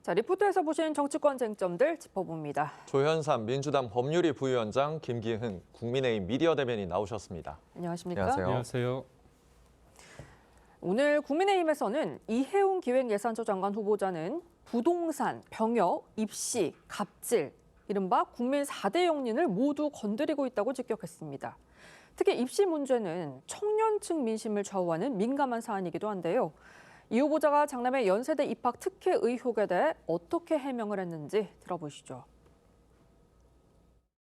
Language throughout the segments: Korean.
자, 리포트에서 보신 정치권 쟁점들 짚어봅니다. 조현삼 민주당 법률위 부위원장, 김기흥 국민의힘 미디어 대변인 나오셨습니다. 안녕하십니까? 안녕하세요. 안녕하세요. 오늘 국민의힘에서는 이해운 기획예산처 장관 후보자는 부동산, 병역, 입시, 갑질, 이른바 국민 4대 영린을 모두 건드리고 있다고 직격했습니다. 특히 입시 문제는 청년층 민심을 좌우하는 민감한 사안이기도 한데요. 이 후보자가 장남의 연세대 입학 특혜 의혹에 대해 어떻게 해명을 했는지 들어보시죠.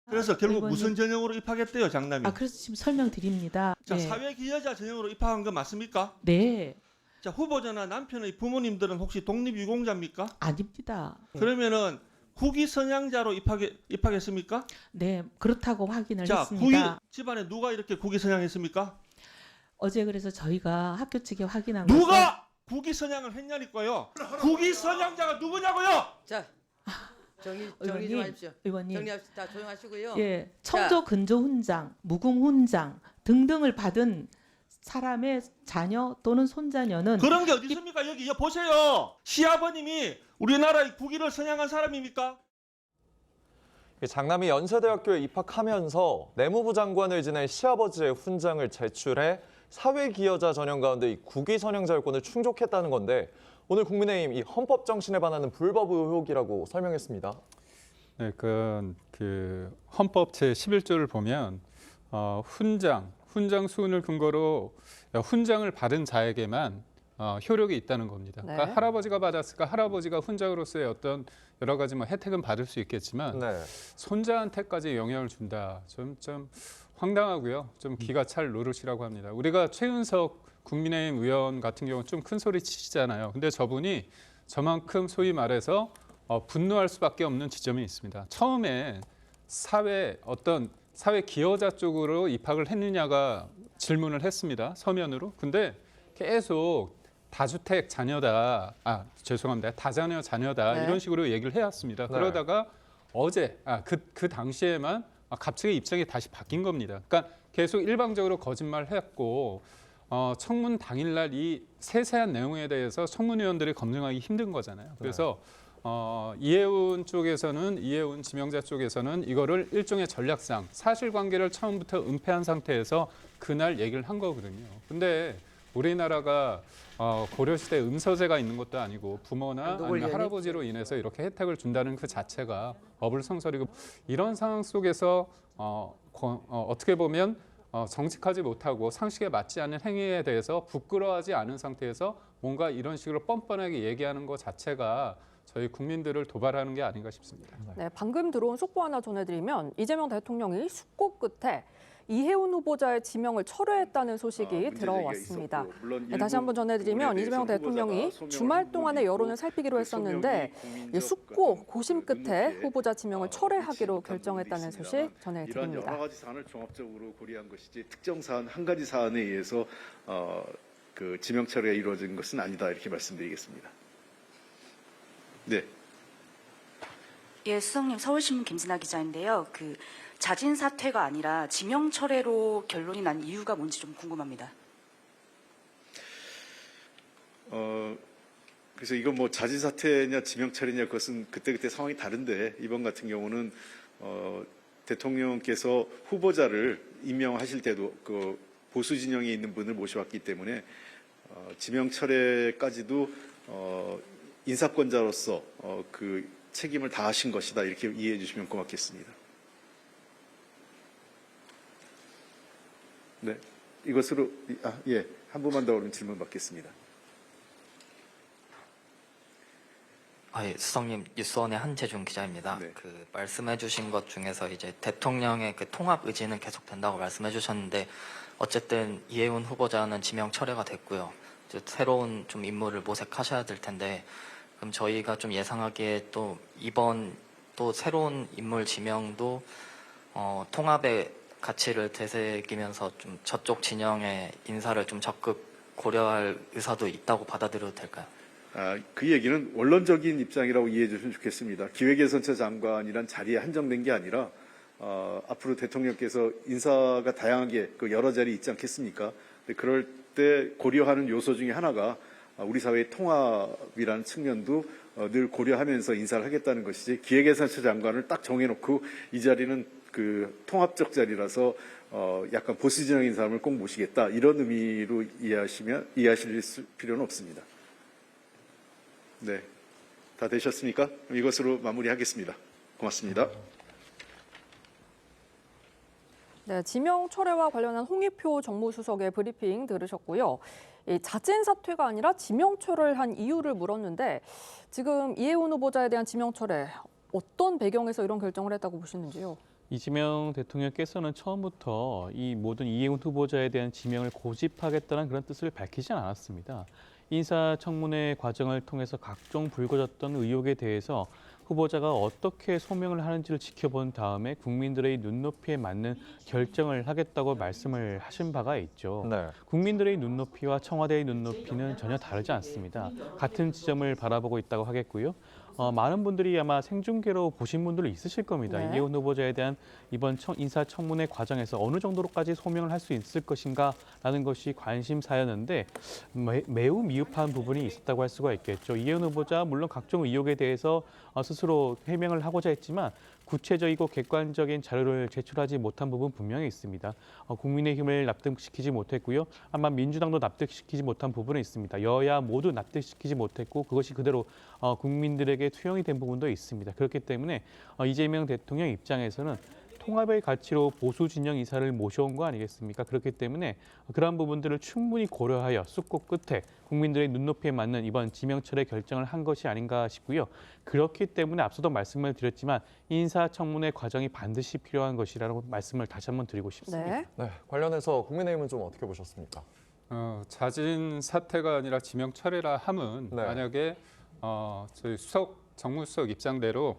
그래서 결국 의원님. 무슨 전형으로 입학했대요, 장남이? 그래서 지금 설명드립니다. 자, 네. 사회기여자 전형으로 입학한 건 맞습니까? 네, 자, 후보자나 남편의 부모님들은 혹시 독립유공자입니까? 아닙니다. 네. 그러면은 국위 선양자로 입학했습니까? 네, 그렇다고 확인을 자, 했습니다. 집안에 누가 이렇게 국위 선양했습니까? 어제 그래서 저희가 학교 측에 확인한 것은 누가 국위 선양을 했냐니까요. 국위 선양자가 누구냐고요? 자, 정리 좀 의원님, 하십시오. 의원님, 정리합시다. 조용하시고요. 예, 청조 근조 훈장, 무궁 훈장 등등을 받은 사람의 자녀 또는 손자녀는 그런 게 어디 있습니까? 여기 보세요. 시아버님이 우리나라의 국위를 선양한 사람입니까? 장남이 연세대학교에 입학하면서 내무부 장관을 지낸 시아버지의 훈장을 제출해 사회기여자 전형 가운데 이 국위 선양 자율권을 충족했다는 건데 오늘 국민의힘 이 헌법 정신에 반하는 불법 의혹이라고 설명했습니다. 네, 그 헌법 제 11조를 보면 훈장 수훈을 근거로 훈장을 받은 자에게만 효력이 있다는 겁니다. 네. 그러니까 할아버지가 받았으니까 할아버지가 훈장으로서의 어떤 여러 가지 혜택은 받을 수 있겠지만 네. 손자한테까지 영향을 준다. 좀 황당하고요. 좀 기가 찰 노릇이라고 합니다. 우리가 최윤석 국민의힘 의원 같은 경우는 좀 큰 소리 치시잖아요. 근데 저분이 저만큼 소위 말해서 분노할 수밖에 없는 지점이 있습니다. 처음에 사회 기여자 쪽으로 입학을 했느냐가 질문을 했습니다. 서면으로. 근데 계속 다주택 자녀다. 죄송합니다. 다자녀 자녀다. 네. 이런 식으로 얘기를 해왔습니다. 네. 그러다가 어제 그 당시에만 갑자기 입장이 다시 바뀐 겁니다. 그러니까 계속 일방적으로 거짓말을 했고 청문 당일날 이 세세한 내용에 대해서 청문위원들이 검증하기 힘든 거잖아요. 그래서 이해운 지명자 쪽에서는 이거를 일종의 전략상 사실관계를 처음부터 은폐한 상태에서 그날 얘기를 한 거거든요. 근데 우리나라가 고려시대 음서제가 있는 것도 아니고 부모나 아니면 할아버지로 인해서 이렇게 혜택을 준다는 그 자체가 어불성설이고 이런 상황 속에서 어떻게 보면 정직하지 못하고 상식에 맞지 않는 행위에 대해서 부끄러워하지 않은 상태에서 뭔가 이런 식으로 뻔뻔하게 얘기하는 것 자체가 저희 국민들을 도발하는 게 아닌가 싶습니다. 네, 방금 들어온 속보 하나 전해드리면 이재명 대통령이 숙고 끝에 이해운 후보자의 지명을 철회했다는 소식이 들어왔습니다. 네, 다시 한번 전해드리면 이재명 대통령이 주말 동안의 여론을 살피기로 했었는데 숙고 고심 끝에 후보자 지명을 철회하기로 결정했다는 소식 이런 전해드립니다. 여러 가지 사안을 종합적으로 고려한 것이지 특정 사안 한 가지 사안에 의해서 그 지명 처리가 이루어진 것은 아니다 이렇게 말씀드리겠습니다. 네. 예, 수석님 서울신문 김진아 기자인데요. 자진 사퇴가 아니라 지명 철회로 결론이 난 이유가 뭔지 좀 궁금합니다. 그래서 이건 뭐 자진 사퇴냐 지명 처리냐 그것은 그때그때 상황이 다른데 이번 같은 경우는 대통령께서 후보자를 임명하실 때도 그 보수 진영에 있는 분을 모셔왔기 때문에 지명 철회까지도 인사권자로서 그 책임을 다하신 것이다 이렇게 이해해 주시면 고맙겠습니다. 네, 이것으로 한 분만 더 오른 질문 받겠습니다. 예, 수석님 뉴스원의 한재중 기자입니다. 네. 말씀해주신 것 중에서 이제 대통령의 통합 의지는 계속된다고 말씀해주셨는데 어쨌든 이해운 후보자는 지명 철회가 됐고요. 이제 새로운 좀 인물을 모색하셔야 될 텐데 그럼 저희가 좀 예상하기에 또 이번 또 새로운 인물 지명도 통합의 가치를 되새기면서 좀 저쪽 진영의 인사를 좀 적극 고려할 의사도 있다고 받아들여도 될까요? 그 얘기는 원론적인 입장이라고 이해해 주시면 좋겠습니다. 기획예산처 장관이란 자리에 한정된 게 아니라 앞으로 대통령께서 인사가 다양하게 여러 자리 있지 않겠습니까? 그럴 때 고려하는 요소 중에 하나가 우리 사회의 통합이라는 측면도 늘 고려하면서 인사를 하겠다는 것이지 기획예산처 장관을 딱 정해놓고 이 자리는 그 통합적 자리라서 약간 보수 진영인 사람을 꼭 모시겠다 이런 의미로 이해하실 필요는 없습니다. 네, 다 되셨습니까? 이것으로 마무리하겠습니다. 고맙습니다. 네, 지명 철회와 관련한 홍익표 정무수석의 브리핑 들으셨고요. 이 자진 사퇴가 아니라 지명 철회를 한 이유를 물었는데 지금 이해훈 후보자에 대한 지명 철회 어떤 배경에서 이런 결정을 했다고 보시는지요? 이재명 대통령께서는 처음부터 이 모든 이해훈 후보자에 대한 지명을 고집하겠다는 그런 뜻을 밝히지 않았습니다. 인사청문회 과정을 통해서 각종 불거졌던 의혹에 대해서 후보자가 어떻게 소명을 하는지를 지켜본 다음에 국민들의 눈높이에 맞는 결정을 하겠다고 말씀을 하신 바가 있죠. 네. 국민들의 눈높이와 청와대의 눈높이는 전혀 다르지 않습니다. 같은 지점을 바라보고 있다고 하겠고요. 많은 분들이 아마 생중계로 보신 분들도 있으실 겁니다. 네. 이해훈 후보자에 대한 이번 인사청문회 과정에서 어느 정도로까지 소명을 할 수 있을 것인가라는 것이 관심사였는데 매우 미흡한 부분이 있었다고 할 수가 있겠죠. 이해훈 후보자 물론 각종 의혹에 대해서 스스로 해명을 하고자 했지만 구체적이고 객관적인 자료를 제출하지 못한 부분 분명히 있습니다. 국민의힘을 납득시키지 못했고요. 아마 민주당도 납득시키지 못한 부분이 있습니다. 여야 모두 납득시키지 못했고 그것이 그대로 국민들에게 투영이 된 부분도 있습니다. 그렇기 때문에 이재명 대통령 입장에서는 통합의 가치로 보수 진영 인사를 모셔온 거 아니겠습니까? 그렇기 때문에 그러한 부분들을 충분히 고려하여 숙고 끝에 국민들의 눈높이에 맞는 이번 지명철의 결정을 한 것이 아닌가 싶고요. 그렇기 때문에 앞서도 말씀을 드렸지만 인사청문회 과정이 반드시 필요한 것이라는 말씀을 다시 한번 드리고 싶습니다. 네. 네, 관련해서 국민의힘은 좀 어떻게 보셨습니까? 자진 사퇴가 아니라 지명 철회라 함은 네. 만약에 저희 정무수석 입장대로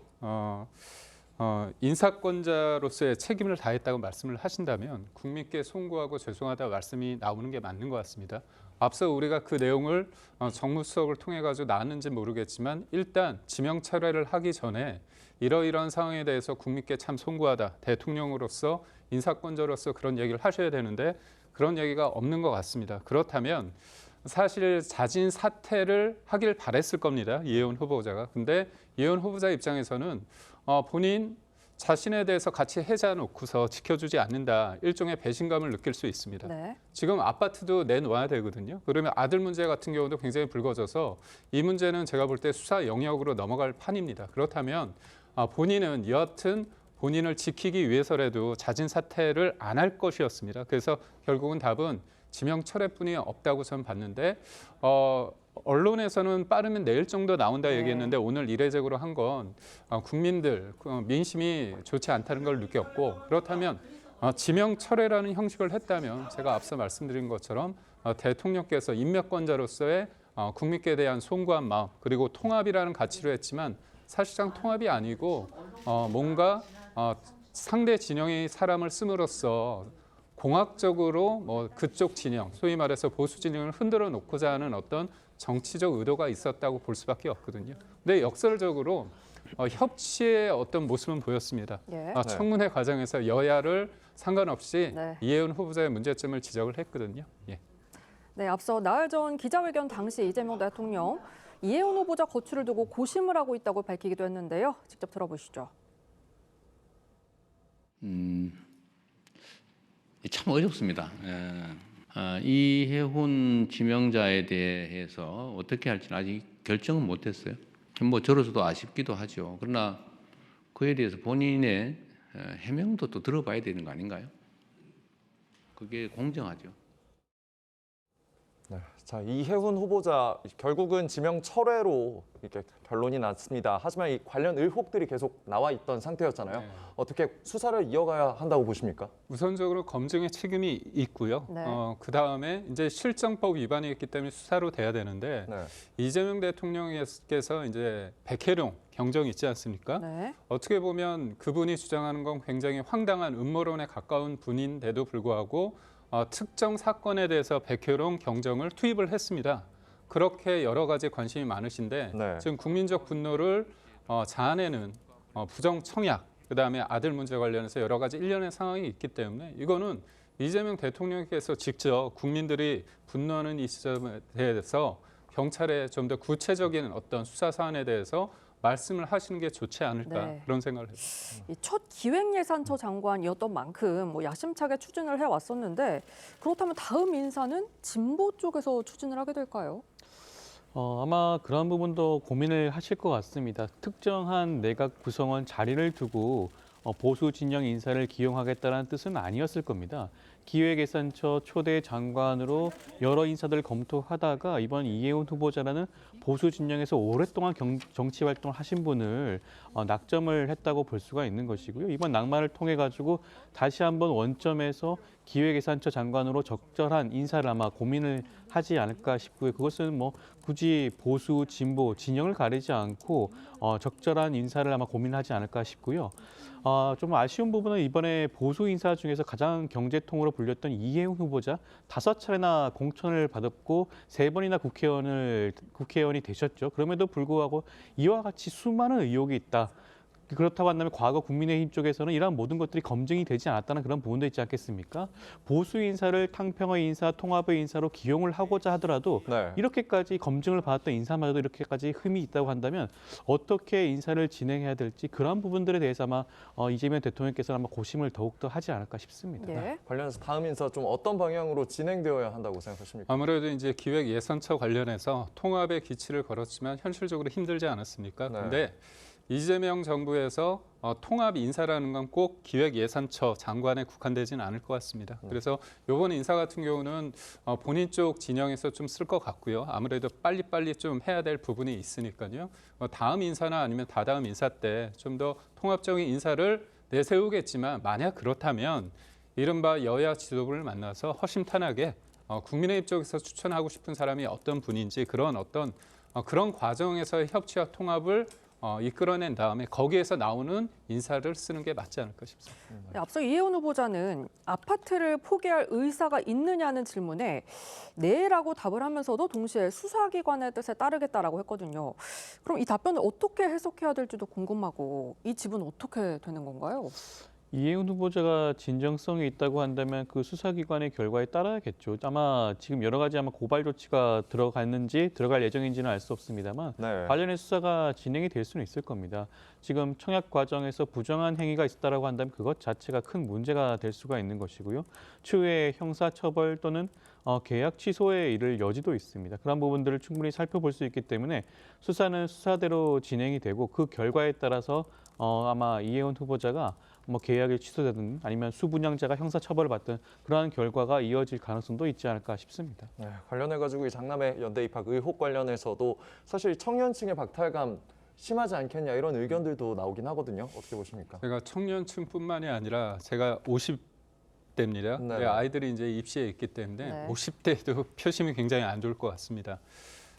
인사권자로서의 책임을 다했다고 말씀을 하신다면 국민께 송구하고 죄송하다 말씀이 나오는 게 맞는 것 같습니다. 앞서 우리가 그 내용을 정무수석을 통해 가지고 나왔는지 모르겠지만 일단 지명 철회를 하기 전에 이러이러한 상황에 대해서 국민께 참 송구하다. 대통령으로서 인사권자로서 그런 얘기를 하셔야 되는데 그런 얘기가 없는 것 같습니다. 그렇다면 사실 자진 사퇴를 하길 바랬을 겁니다. 이해훈 후보자가. 근데 이해훈 후보자 입장에서는 본인 자신에 대해서 같이 해자놓고서 지켜주지 않는다. 일종의 배신감을 느낄 수 있습니다. 네. 지금 아파트도 내놓아야 되거든요. 그러면 아들 문제 같은 경우도 굉장히 불거져서 이 문제는 제가 볼 때 수사 영역으로 넘어갈 판입니다. 그렇다면 본인은 여하튼 본인을 지키기 위해서라도 자진 사퇴를 안 할 것이었습니다. 그래서 결국은 답은 지명 철회뿐이 없다고 저는 봤는데 언론에서는 빠르면 내일 정도 나온다 얘기했는데 오늘 이례적으로 한 건 국민들 민심이 좋지 않다는 걸 느꼈고 그렇다면 지명 철회라는 형식을 했다면 제가 앞서 말씀드린 것처럼 대통령께서 인맥권자로서의 국민께 대한 송구한 마음 그리고 통합이라는 가치로 했지만 사실상 통합이 아니고 뭔가 상대 진영의 사람을 씀으로써 공학적으로 그쪽 진영, 소위 말해서 보수 진영을 흔들어 놓고자 하는 어떤 정치적 의도가 있었다고 볼 수밖에 없거든요. 근데 역설적으로 협치의 어떤 모습은 보였습니다. 예. 청문회 과정에서 여야를 상관없이 네. 이해훈 후보자의 문제점을 지적을 했거든요. 예. 네, 앞서 나흘 전 기자회견 당시 이재명 대통령 이해훈 후보자 거취를 두고 고심을 하고 있다고 밝히기도 했는데요. 직접 들어보시죠. 참 어렵습니다. 이해훈 지명자에 대해서 어떻게 할지는 아직 결정은 못했어요. 뭐 저로서도 아쉽기도 하죠. 그러나 그에 대해서 본인의 해명도 또 들어봐야 되는 거 아닌가요? 그게 공정하죠. 네, 자 이해훈 후보자 결국은 지명 철회로 이렇게 결론이 났습니다. 하지만 이 관련 의혹들이 계속 나와 있던 상태였잖아요. 네. 어떻게 수사를 이어가야 한다고 보십니까? 우선적으로 검증의 책임이 있고요. 네. 그 다음에 이제 실정법 위반이 있기 때문에 수사로 돼야 되는데 네. 이재명 대통령께서 이제 백혜룡 경정이 있지 않습니까? 네. 어떻게 보면 그분이 주장하는 건 굉장히 황당한 음모론에 가까운 분인데도 불구하고 특정 사건에 대해서 백혜룡 경정을 투입을 했습니다. 그렇게 여러 가지 관심이 많으신데 네. 지금 국민적 분노를 자아내는 부정 청약, 그다음에 아들 문제 관련해서 여러 가지 일련의 상황이 있기 때문에 이거는 이재명 대통령께서 직접 국민들이 분노하는 이 시점에 대해서 경찰에 좀 더 구체적인 어떤 수사 사안에 대해서 말씀을 하시는 게 좋지 않을까 네. 그런 생각을 했습니다. 이 첫 기획예산처 장관이었던 만큼 야심차게 추진을 해왔었는데 그렇다면 다음 인사는 진보 쪽에서 추진을 하게 될까요? 아마 그런 부분도 고민을 하실 것 같습니다. 특정한 내각 구성원 자리를 두고 보수 진영 인사를 기용하겠다는 뜻은 아니었을 겁니다. 기획예산처 초대 장관으로 여러 인사들을 검토하다가 이번 이해운 후보자라는 보수 진영에서 오랫동안 정치 활동을 하신 분을 낙점을 했다고 볼 수가 있는 것이고요. 이번 낙마를 통해 가지고 다시 한번 원점에서 기획예산처 장관으로 적절한 인사를 아마 고민을 하지 않을까 싶고요. 그것은 뭐 굳이 보수, 진보, 진영을 가리지 않고 적절한 인사를 아마 고민하지 않을까 싶고요. 좀 아쉬운 부분은 이번에 보수 인사 중에서 가장 경제통으로 불렸던 이해운 후보자 5차례나 공천을 받았고 3번이나 국회의원이 되셨죠. 그럼에도 불구하고 이와 같이 수많은 의혹이 있다. 그렇다고 한다면 과거 국민의힘 쪽에서는 이러한 모든 것들이 검증이 되지 않았다는 그런 부분도 있지 않겠습니까? 보수 인사를 탕평의 인사, 통합의 인사로 기용을 하고자 하더라도 네. 이렇게까지 검증을 받았던 인사마저도 이렇게까지 흠이 있다고 한다면 어떻게 인사를 진행해야 될지 그런 부분들에 대해서 아마 이재명 대통령께서는 아마 고심을 더욱더 하지 않을까 싶습니다. 예. 관련해서 다음 인사 좀 어떤 방향으로 진행되어야 한다고 생각하십니까? 아무래도 이제 기획 예산처 관련해서 통합의 기치를 걸었지만 현실적으로 힘들지 않았습니까? 네. 근데 이재명 정부에서 통합 인사라는 건 꼭 기획예산처 장관에 국한되지는 않을 것 같습니다. 그래서 이번 인사 같은 경우는 본인 쪽 진영에서 좀 쓸 것 같고요. 아무래도 빨리빨리 좀 해야 될 부분이 있으니까요. 다음 인사나 아니면 다다음 인사 때 좀 더 통합적인 인사를 내세우겠지만 만약 그렇다면 이른바 여야 지도부를 만나서 허심탄회하게 국민의힘 쪽에서 추천하고 싶은 사람이 어떤 분인지 그런 어떤 그런 과정에서의 협치와 통합을 이끌어낸 다음에 거기에서 나오는 인사를 쓰는 게 맞지 않을까 싶습니다. 네, 앞서 이해운 후보자는 아파트를 포기할 의사가 있느냐는 질문에 네라고 답을 하면서도 동시에 수사기관의 뜻에 따르겠다라고 했거든요. 그럼 이 답변을 어떻게 해석해야 될지도 궁금하고 이 집은 어떻게 되는 건가요? 이해운 후보자가 진정성이 있다고 한다면 그 수사기관의 결과에 따라야겠죠. 아마 지금 여러 가지 고발 조치가 들어갔는지 들어갈 예정인지는 알 수 없습니다만 네. 관련해 수사가 진행이 될 수는 있을 겁니다. 지금 청약 과정에서 부정한 행위가 있었다라고 한다면 그것 자체가 큰 문제가 될 수가 있는 것이고요. 추후에 형사처벌 또는 계약 취소에 이를 여지도 있습니다. 그런 부분들을 충분히 살펴볼 수 있기 때문에 수사는 수사대로 진행이 되고 그 결과에 따라서 아마 이해운 후보자가 계약이 취소되든 아니면 수분양자가 형사처벌을 받든 그러한 결과가 이어질 가능성도 있지 않을까 싶습니다. 네, 관련해가지고 이 장남의 연대 입학 의혹 관련해서도 사실 청년층의 박탈감 심하지 않겠냐 이런 의견들도 나오긴 하거든요. 어떻게 보십니까? 제가 청년층뿐만이 아니라 제가 50대입니다. 네. 아이들이 이제 입시에 있기 때문에 네. 50대도 표심이 굉장히 안 좋을 것 같습니다.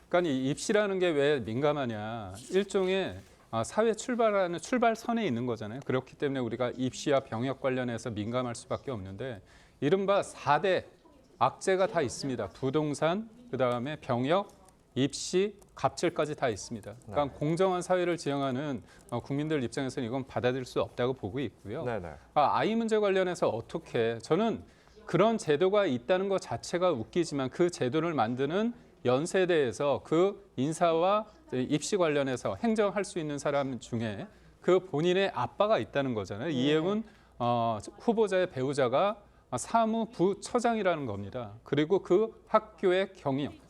그러니까 이 입시라는 게 왜 민감하냐? 일종의 사회 출발하는 출발선에 있는 거잖아요. 그렇기 때문에 우리가 입시와 병역 관련해서 민감할 수밖에 없는데 이른바 4대 악재가 다 있습니다. 부동산, 그다음에 병역, 입시, 갑질까지 다 있습니다. 그러니까 공정한 사회를 지향하는 국민들 입장에서는 이건 받아들일 수 없다고 보고 있고요. 네네. 아이 문제 관련해서 어떻게 저는 그런 제도가 있다는 것 자체가 웃기지만 그 제도를 만드는 연세대에서 그 인사와 입시 관련해서 행정할 수 있는 사람 중에 그 본인의 아빠가 있다는 거잖아요. 이해운 후보자의 배우자가 사무부처장이라는 겁니다. 그리고 그 학교의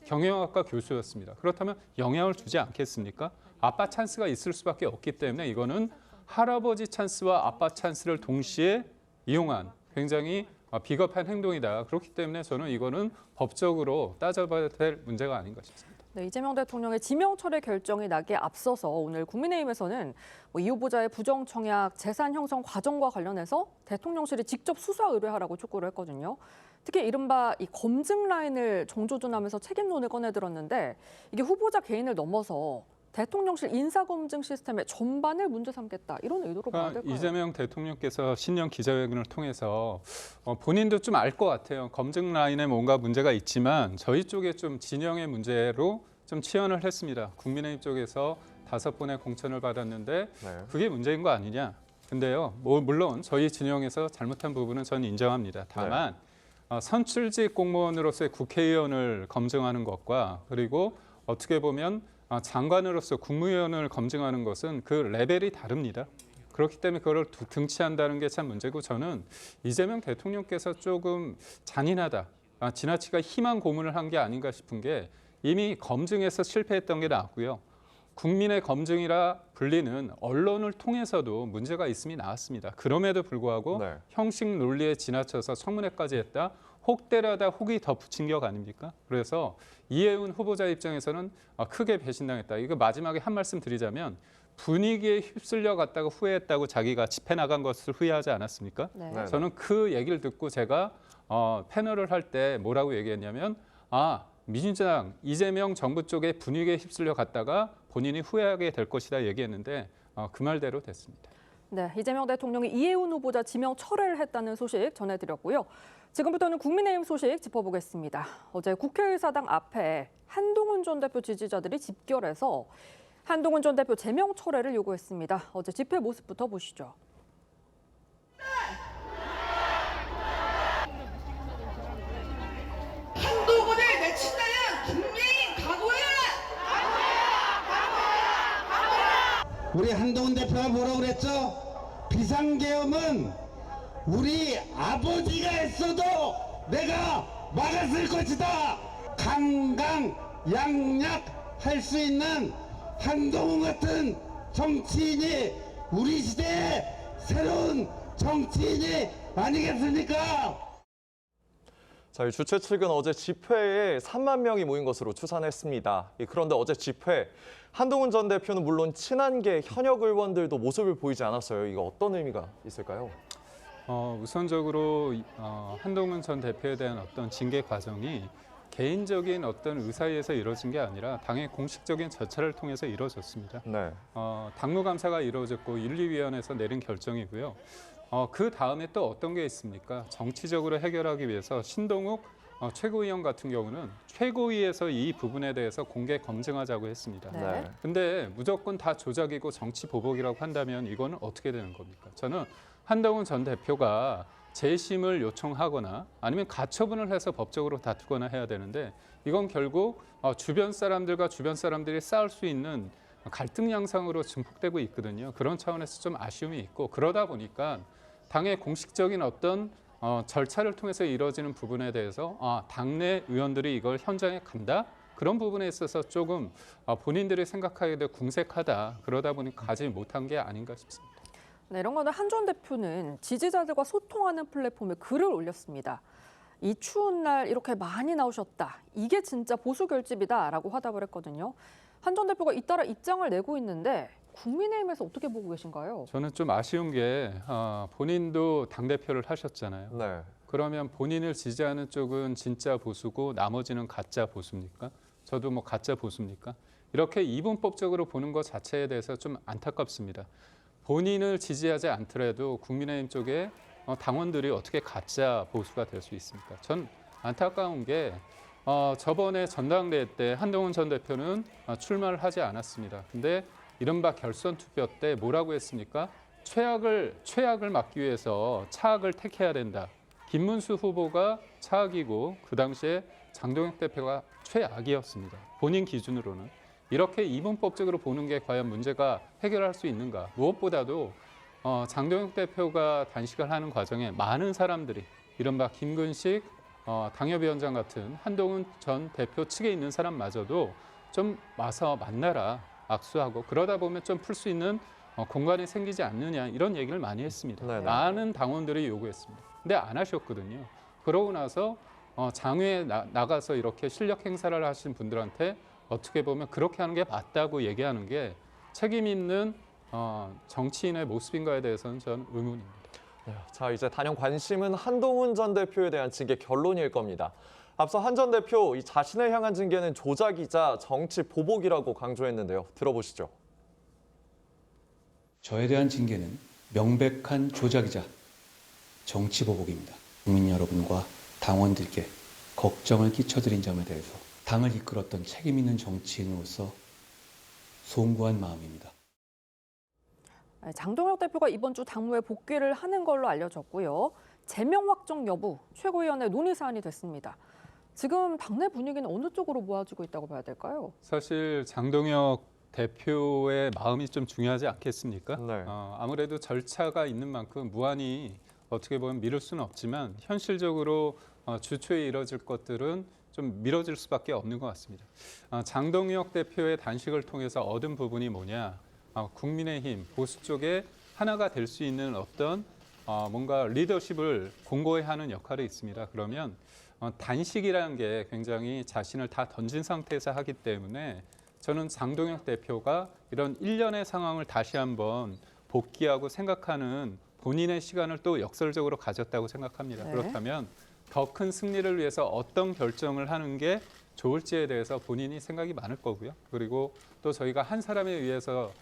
경영학과 교수였습니다. 그렇다면 영향을 주지 않겠습니까? 아빠 찬스가 있을 수밖에 없기 때문에 이거는 할아버지 찬스와 아빠 찬스를 동시에 이용한 굉장히 비겁한 행동이다. 그렇기 때문에 저는 이거는 법적으로 따져봐야 될 문제가 아닌가 싶습니다. 네, 이재명 대통령의 지명 철회 결정이 나기에 앞서서 오늘 국민의힘에서는 이 후보자의 부정 청약 재산 형성 과정과 관련해서 대통령실이 직접 수사 의뢰하라고 촉구를 했거든요. 특히 이른바 이 검증 라인을 정조준하면서 책임론을 꺼내들었는데 이게 후보자 개인을 넘어서 대통령실 인사검증 시스템의 전반을 문제 삼겠다 이런 의도로 봐야 될까요? 이재명 대통령께서 신년 기자회견을 통해서 본인도 좀 알 것 같아요. 검증 라인에 뭔가 문제가 있지만 저희 쪽에 좀 진영의 문제로 좀 치환을 했습니다. 국민의힘 쪽에서 5번의 공천을 받았는데 그게 문제인 거 아니냐. 근데요, 물론 저희 진영에서 잘못한 부분은 저는 인정합니다. 다만 선출직 공무원으로서의 국회의원을 검증하는 것과 그리고 어떻게 보면 장관으로서 국무위원을 검증하는 것은 그 레벨이 다릅니다. 그렇기 때문에 그걸 등치한다는 게 참 문제고 저는 이재명 대통령께서 조금 잔인하다. 지나치게 희망 고문을 한 게 아닌가 싶은 게 이미 검증에서 실패했던 게 나왔고요. 국민의 검증이라 불리는 언론을 통해서도 문제가 있음이 나왔습니다. 그럼에도 불구하고 네. 형식 논리에 지나쳐서 청문회까지 했다. 혹 때려다 혹이 더 붙인 격 아닙니까? 그래서 이해운 후보자 입장에서는 크게 배신당했다. 이거 마지막에 한 말씀 드리자면 분위기에 휩쓸려 갔다가 후회했다고 자기가 집회 나간 것을 후회하지 않았습니까? 네. 네. 저는 그 얘기를 듣고 제가 패널을 할 때 뭐라고 얘기했냐면 민주당 이재명 정부 쪽에 분위기에 휩쓸려 갔다가 본인이 후회하게 될 것이다 얘기했는데 그 말대로 됐습니다. 네, 이재명 대통령이 이해운 후보자 지명 철회를 했다는 소식 전해드렸고요. 지금부터는 국민의힘 소식 짚어보겠습니다. 어제 국회의사당 앞에 한동훈 전 대표 지지자들이 집결해서 한동훈 전 대표 제명 철회를 요구했습니다. 어제 집회 모습부터 보시죠. 한동훈을 내친다는 국민의힘 각오해라! 우리 한동훈 대표가 뭐라고 그랬죠? 비상계엄은 우리 아버지가 했어도 내가 막았을 것이다. 강강약약 할 수 있는 한동훈 같은 정치인이 우리 시대의 새로운 정치인이 아니겠습니까? 자, 이 주최 측은 어제 집회에 3만 명이 모인 것으로 추산했습니다. 그런데 어제 집회, 한동훈 전 대표는 물론 친한계 현역 의원들도 모습을 보이지 않았어요. 이거 어떤 의미가 있을까요? 우선적으로 한동훈 전 대표에 대한 어떤 징계 과정이 개인적인 어떤 의사에서 이루어진 게 아니라 당의 공식적인 절차를 통해서 이루어졌습니다. 네. 당무감사가 이루어졌고 윤리위원회에서 내린 결정이고요. 그 다음에 또 어떤 게 있습니까? 정치적으로 해결하기 위해서 신동욱 최고위원 같은 경우는 최고위에서 이 부분에 대해서 공개 검증하자고 했습니다. 네. 근데 무조건 다 조작이고 정치 보복이라고 한다면 이거는 어떻게 되는 겁니까? 저는 한동훈 전 대표가 재심을 요청하거나 아니면 가처분을 해서 법적으로 다투거나 해야 되는데 이건 결국 주변 사람들과 주변 사람들이 싸울 수 있는 갈등 양상으로 증폭되고 있거든요. 그런 차원에서 좀 아쉬움이 있고 그러다 보니까 당의 공식적인 어떤 절차를 통해서 이루어지는 부분에 대해서 당내 의원들이 이걸 현장에 간다? 그런 부분에 있어서 조금 본인들이 생각하기에도 궁색하다. 그러다 보니 가지 못한 게 아닌가 싶습니다. 네, 이런 거는 한 전 대표는 지지자들과 소통하는 플랫폼에 글을 올렸습니다. 이 추운 날 이렇게 많이 나오셨다. 이게 진짜 보수 결집이다라고 화답을 했거든요. 한 전 대표가 잇따라 입장을 내고 있는데 국민의힘에서 어떻게 보고 계신가요? 저는 좀 아쉬운 게 본인도 당대표를 하셨잖아요. 네. 그러면 본인을 지지하는 쪽은 진짜 보수고 나머지는 가짜 보수입니까? 저도 뭐 가짜 보수입니까? 이렇게 이분법적으로 보는 것 자체에 대해서 좀 안타깝습니다. 본인을 지지하지 않더라도 국민의힘 쪽에 당원들이 어떻게 가짜 보수가 될 수 있습니까? 전 안타까운 게 저번에 전당대회 때 한동훈 전 대표는 출마를 하지 않았습니다. 근데 이른바 결선 투표 때 뭐라고 했습니까? 최악을 막기 위해서 차악을 택해야 된다. 김문수 후보가 차악이고 그 당시에 장동혁 대표가 최악이었습니다. 본인 기준으로는. 이렇게 이분법적으로 보는 게 과연 문제가 해결할 수 있는가. 무엇보다도 장동혁 대표가 단식을 하는 과정에 많은 사람들이 이른바 김근식 당협위원장 같은 한동훈 전 대표 측에 있는 사람마저도 좀 와서 만나라. 악수하고 그러다 보면 좀 풀 수 있는 공간이 생기지 않느냐 이런 얘기를 많이 했습니다. 네네. 많은 당원들이 요구했습니다. 근데 안 하셨거든요. 그러고 나서 장외에 나가서 이렇게 실력 행사를 하신 분들한테 어떻게 보면 그렇게 하는 게 맞다고 얘기하는 게 책임 있는 정치인의 모습인가에 대해서는 저는 의문입니다. 네, 자, 이제 단연 관심은 한동훈 전 대표에 대한 징계 결론일 겁니다. 앞서 한 전 대표 이 자신을 향한 징계는 조작이자 정치 보복이라고 강조했는데요. 들어보시죠. 저에 대한 징계는 명백한 조작이자 정치 보복입니다. 국민 여러분과 당원들께 걱정을 끼쳐드린 점에 대해서 당을 이끌었던 책임 있는 정치인으로서 송구한 마음입니다. 장동혁 대표가 이번 주 당무에 복귀를 하는 걸로 알려졌고요. 제명 확정 여부 최고위원회 논의 사안이 됐습니다. 지금 당내 분위기는 어느 쪽으로 모아지고 있다고 봐야 될까요? 사실 장동혁 대표의 마음이 좀 중요하지 않겠습니까? 네. 아무래도 절차가 있는 만큼 무한히 어떻게 보면 미룰 수는 없지만 현실적으로 주초에 이뤄질 것들은 좀 미뤄질 수밖에 없는 것 같습니다. 장동혁 대표의 단식을 통해서 얻은 부분이 뭐냐? 국민의힘 보수 쪽에 하나가 될 수 있는 어떤 뭔가 리더십을 공고히 하는 역할이 있습니다. 그러면 단식이라는 게 굉장히 자신을 다 던진 상태에서 하기 때문에 저는 장동혁 대표가 이런 일련의 상황을 다시 한번 복귀하고 생각하는 본인의 시간을 또 역설적으로 가졌다고 생각합니다. 네. 그렇다면 더 큰 승리를 위해서 어떤 결정을 하는 게 좋을지에 대해서 본인이 생각이 많을 거고요. 그리고 또 저희가 한 사람에 의해서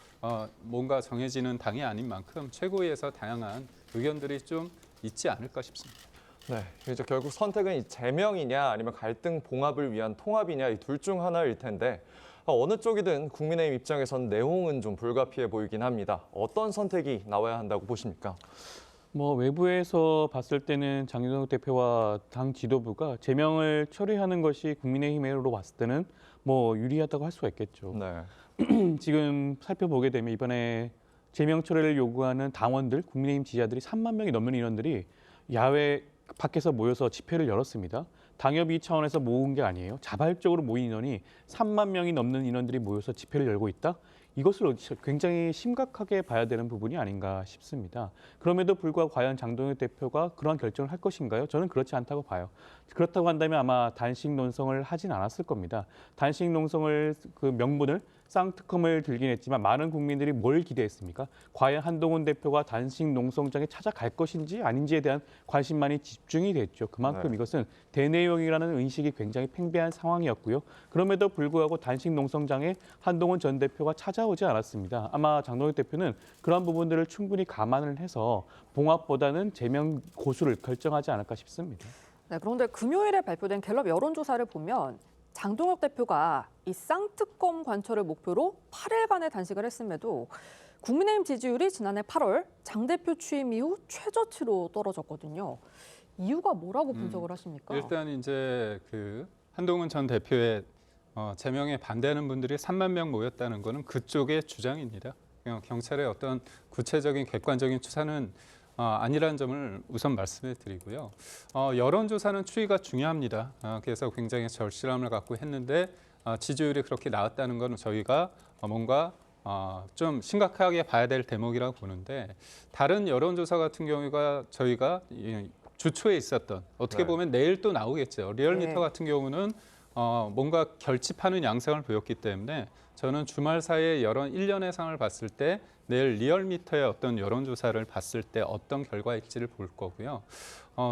뭔가 정해지는 당이 아닌 만큼 최고위에서 다양한 의견들이 좀 있지 않을까 싶습니다. 네, 이제 결국 선택은 이 제명이냐 아니면 갈등 봉합을 위한 통합이냐 이 둘 중 하나일 텐데 어느 쪽이든 국민의힘 입장에선 내용은 좀 불가피해 보이긴 합니다. 어떤 선택이 나와야 한다고 보십니까? 뭐 외부에서 봤을 때는 장동혁 대표와 당 지도부가 제명을 처리하는 것이 국민의힘으로 봤을 때는 뭐 유리하다고 할 수가 있겠죠. 네. 지금 살펴보게 되면 이번에 제명 처리를 요구하는 당원들, 국민의힘 지지자들이 3만 명이 넘는 인원들이 야외 밖에서 모여서 집회를 열었습니다. 당협위 차원에서 모은 게 아니에요. 자발적으로 모인 인원이 3만 명이 넘는 인원들이 모여서 집회를 열고 있다? 이것을 굉장히 심각하게 봐야 되는 부분이 아닌가 싶습니다. 그럼에도 불구하고 과연 장동혁 대표가 그러한 결정을 할 것인가요? 저는 그렇지 않다고 봐요. 그렇다고 한다면 아마 단식 논성을 하진 않았을 겁니다. 단식 논성을 그 명분을 쌍특검을 들긴 했지만 많은 국민들이 뭘 기대했습니까? 과연 한동훈 대표가 단식 농성장에 찾아갈 것인지 아닌지에 대한 관심만이 집중이 됐죠. 그만큼 네. 이것은 대내용이라는 의식이 굉장히 팽배한 상황이었고요. 그럼에도 불구하고 단식 농성장에 한동훈 전 대표가 찾아오지 않았습니다. 아마 장동혁 대표는 그런 부분들을 충분히 감안을 해서 봉합보다는 제명 고수를 결정하지 않을까 싶습니다. 네, 그런데 금요일에 발표된 갤럽 여론조사를 보면 장동혁 대표가 이 쌍특검 관철을 목표로 8일간의 단식을 했음에도 국민의힘 지지율이 지난해 8월 장 대표 취임 이후 최저치로 떨어졌거든요. 이유가 뭐라고 분석을 하십니까? 일단 이제 그 한동훈 전 대표의 제명에 반대하는 분들이 3만 명 모였다는 것은 그쪽의 주장입니다. 경찰의 어떤 구체적인 객관적인 추산은 아니라는 점을 우선 말씀해 드리고요. 여론조사는 추이가 중요합니다. 그래서 굉장히 절실함을 갖고 했는데 지지율이 그렇게 나왔다는 것은 저희가 뭔가 좀 심각하게 봐야 될 대목이라고 보는데 다른 여론조사 같은 경우가 저희가 주초에 있었던 어떻게 네. 보면 내일 또 나오겠죠. 리얼미터 네. 같은 경우는 뭔가 결집하는 양상을 보였기 때문에 저는 주말 사이에 여론 1년의 상을 봤을 때 내일 리얼미터의 어떤 여론조사를 봤을 때 어떤 결과일지를 볼 거고요.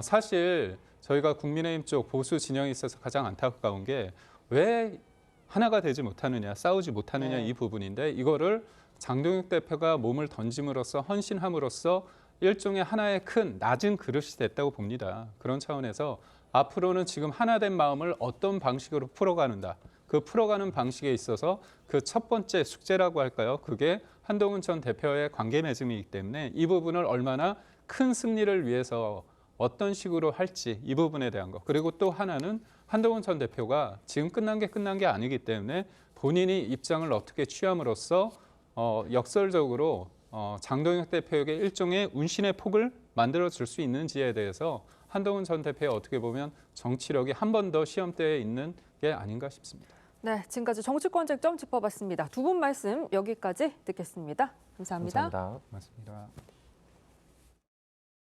사실 저희가 국민의힘 쪽 보수 진영에 있어서 가장 안타까운 게 왜 하나가 되지 못하느냐, 싸우지 못하느냐 네. 이 부분인데 이거를 장동혁 대표가 몸을 던짐으로써 헌신함으로써 일종의 하나의 큰 낮은 그릇이 됐다고 봅니다. 그런 차원에서 앞으로는 지금 하나 된 마음을 어떤 방식으로 풀어가는가. 그 풀어가는 방식에 있어서 그 첫 번째 숙제라고 할까요? 그게 한동훈 전 대표의 관계 맺음이기 때문에 이 부분을 얼마나 큰 승리를 위해서 어떤 식으로 할지 이 부분에 대한 것. 그리고 또 하나는 한동훈 전 대표가 지금 끝난 게 아니기 때문에 본인이 입장을 어떻게 취함으로써 역설적으로 장동혁 대표에게 일종의 운신의 폭을 만들어줄 수 있는지에 대해서 한동훈 전 대표의 어떻게 보면 정치력이 한 번 더 시험대에 있는 게 아닌가 싶습니다. 네, 지금까지 정치권 쟁점 짚어봤습니다. 두 분 말씀 여기까지 듣겠습니다. 감사합니다. 감사합니다. 고맙습니다.